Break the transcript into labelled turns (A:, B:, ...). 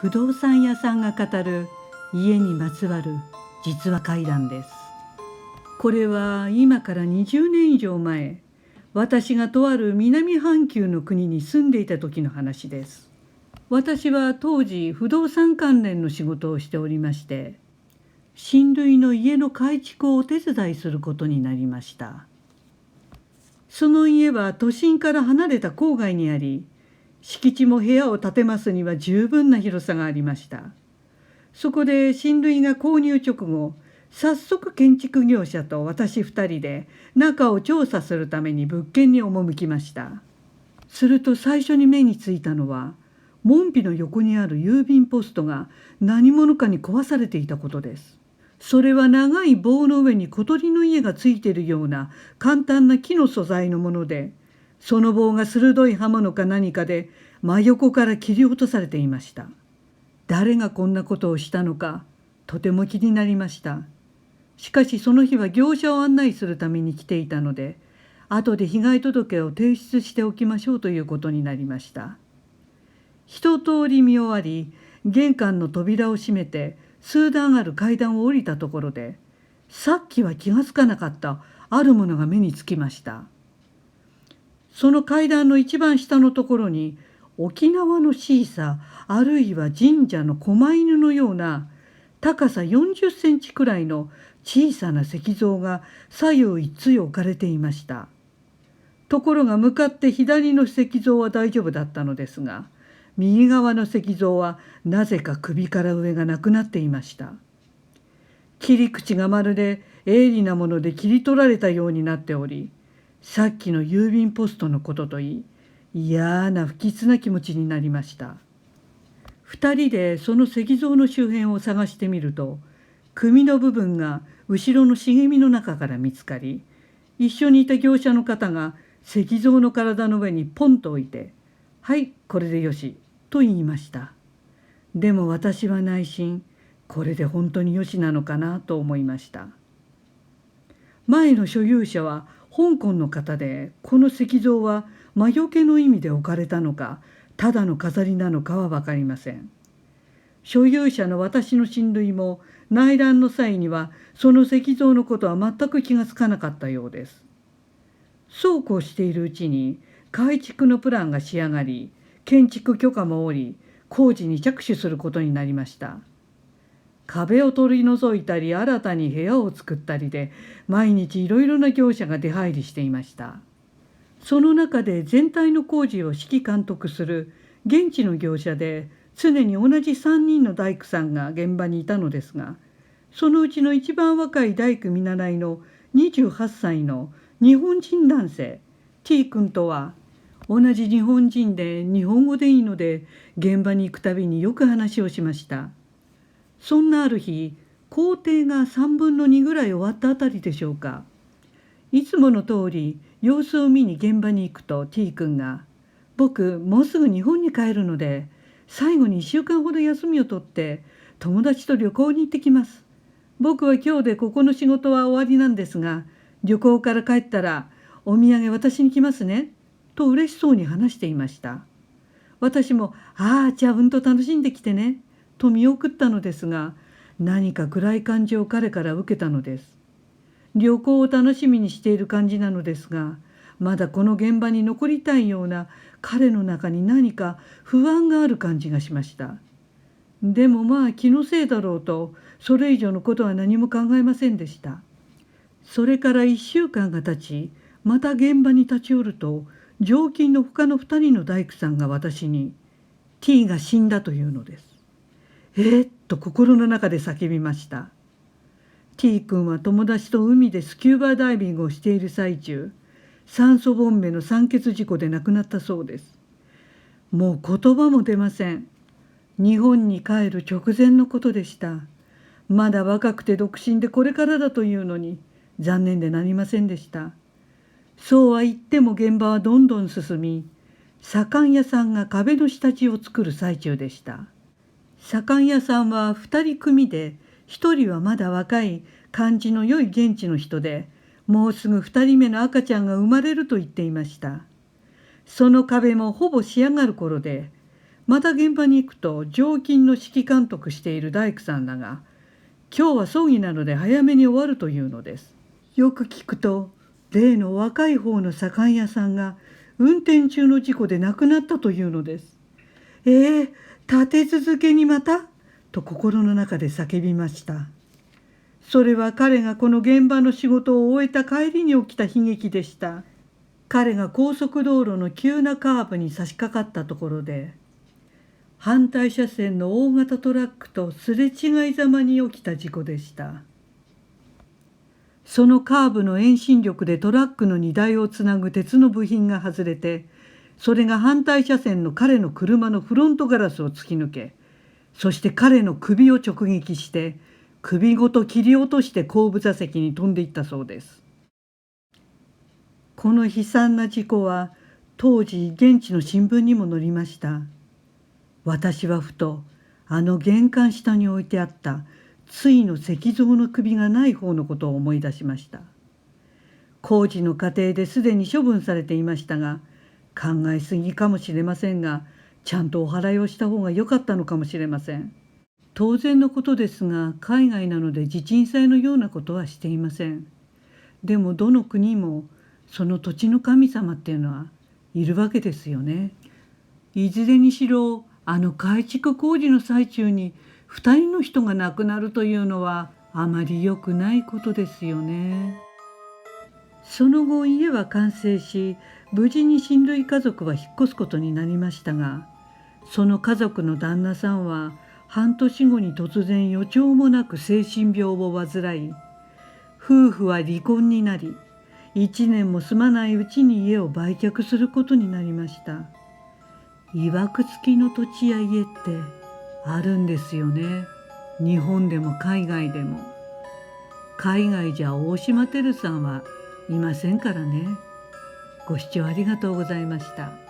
A: 不動産屋さんが語る家にまつわる実話怪談です。これは今から20年以上前、私がとある南半球の国に住んでいた時の話です。私は当時不動産関連の仕事をしておりまして、親類の家の改築をお手伝いすることになりました。その家は都心から離れた郊外にあり、敷地も部屋を建てますには十分な広さがありました。そこで親類が購入直後、早速建築業者と私2人で中を調査するために物件に赴きました。すると最初に目についたのは、門扉の横にある郵便ポストが何者かに壊されていたことです。それは長い棒の上に小鳥の家がついているような簡単な木の素材のもので、その棒が鋭い刃物か何かで真横から切り落とされていました。誰がこんなことをしたのか、とても気になりました。しかしその日は業者を案内するために来ていたので、後で被害届を提出しておきましょうということになりました。一通り見終わり、玄関の扉を閉めて数段ある階段を降りたところで、さっきは気がつかなかったあるものが目につきました。その階段の一番下のところに、沖縄のシーサーあるいは神社の狛犬のような高さ40センチくらいの小さな石像が左右一対置かれていました。ところが向かって左の石像は大丈夫だったのですが、右側の石像はなぜか首から上がなくなっていました。切り口がまるで鋭利なもので切り取られたようになっており、さっきの郵便ポストのことといい、嫌な不吉な気持ちになりました。2人でその石像の周辺を探してみると、組の部分が後ろの茂みの中から見つかり、一緒にいた業者の方が石像の体の上にポンと置いて、はい、これでよし、と言いました。でも私は内心、これで本当によしなのかなと思いました。前の所有者は香港の方で、この石像は魔除けの意味で置かれたのか、ただの飾りなのかは分かりません。所有者の私の親類も内覧の際にはその石像のことは全く気がつかなかったようです。そうこうしているうちに改築のプランが仕上がり、建築許可も下り、工事に着手することになりました。壁を取り除いたり新たに部屋を作ったりで、毎日いろいろな業者が出入りしていました。その中で全体の工事を指揮監督する現地の業者で、常に同じ3人の大工さんが現場にいたのですが、そのうちの一番若い大工見習いの28歳の日本人男性 T 君とは、同じ日本人で日本語でいいので現場に行くたびによく話をしました。そんなある日、工程が3分の2ぐらい終わったあたりでしょうか。いつもの通り様子を見に現場に行くと T 君が、僕もうすぐ日本に帰るので、最後に1週間ほど休みを取って友達と旅行に行ってきます。僕は今日でここの仕事は終わりなんですが、旅行から帰ったらお土産渡しに来ますね、と嬉しそうに話していました。私も、じゃあうんと楽しんできてね、と見送ったのですが、何か暗い感じを彼から受けたのです。旅行を楽しみにしている感じなのですが、まだこの現場に残りたいような彼の中に何か不安がある感じがしました。でも気のせいだろうと、それ以上のことは何も考えませんでした。それから1週間が経ち、また現場に立ち寄ると、常勤の他の2人の大工さんが私に、T が死んだというのです。と心の中で叫びました。T 君は友達と海でスキューバダイビングをしている最中、酸素ボンベの酸欠事故で亡くなったそうです。もう言葉も出ません。日本に帰る直前のことでした。まだ若くて独身でこれからだというのに、残念でなりませんでした。そうは言っても現場はどんどん進み、左官屋さんが壁の下地を作る最中でした。左官屋さんは2人組で、1人はまだ若い感じの良い現地の人で、もうすぐ2人目の赤ちゃんが生まれると言っていました。その壁もほぼ仕上がる頃で、また現場に行くと常勤の指揮監督している大工さんらが、今日は葬儀なので早めに終わるというのです。よく聞くと、例の若い方の左官屋さんが運転中の事故で亡くなったというのです。立て続けにまたと心の中で叫びました。それは彼がこの現場の仕事を終えた帰りに起きた悲劇でした。彼が高速道路の急なカーブに差し掛かったところで、反対車線の大型トラックとすれ違いざまに起きた事故でした。そのカーブの遠心力でトラックの荷台をつなぐ鉄の部品が外れて、それが反対車線の彼の車のフロントガラスを突き抜け、そして彼の首を直撃して、首ごと切り落として後部座席に飛んでいったそうです。この悲惨な事故は当時現地の新聞にも載りました。私はふとあの玄関下に置いてあった対の石像の首がない方のことを思い出しました。工事の過程ですでに処分されていましたが、考えすぎかもしれませんが、ちゃんとお祓いをした方が良かったのかもしれません。当然のことですが、海外なので地鎮祭のようなことはしていません。でもどの国もその土地の神様っていうのはいるわけですよね。いずれにしろあの改築工事の最中に2人の人が亡くなるというのはあまり良くないことですよね。その後家は完成し、無事に親類家族は引っ越すことになりましたが、その家族の旦那さんは半年後に突然予兆もなく精神病を患い、夫婦は離婚になり、1年も住まないうちに家を売却することになりました。曰く付きの土地や家ってあるんですよね。日本でも海外でも。海外じゃ大島てるさんはいませんからね。ご視聴ありがとうございました。